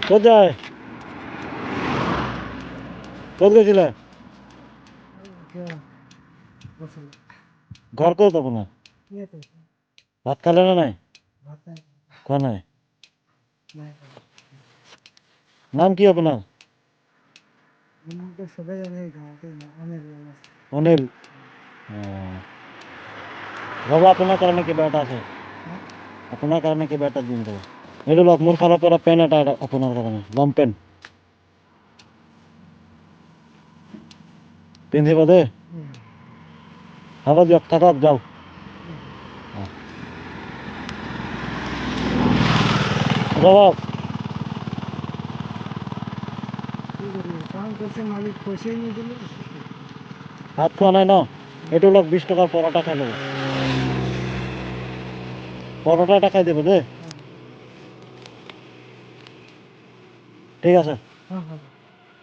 কোথায় কোথায় গেছিলে ঘৰ কোথায় আপনাৰ ভাত খালে না নাই খোৱা নাই নাম কি আপনাৰ অনিল বাবা আপনাৰ কাৰণে কিবা এটা আছে আপোনাৰ কাৰণে কিবা এটা দিম ৰ'ব এইটো লওক মোৰ ফালৰ পৰা পেন এটা আপোনাৰ কাৰণে লম পেন পিন্ধিব দেই হ'ব দিয়ক থাকক যাওক ৰ'ব ভাত খোৱা নাই ন এইটো লওক 20 টকাৰ পৰঠা খাই ল'ব পৰঠা এটা খাই দিব দেই ঠিক আছে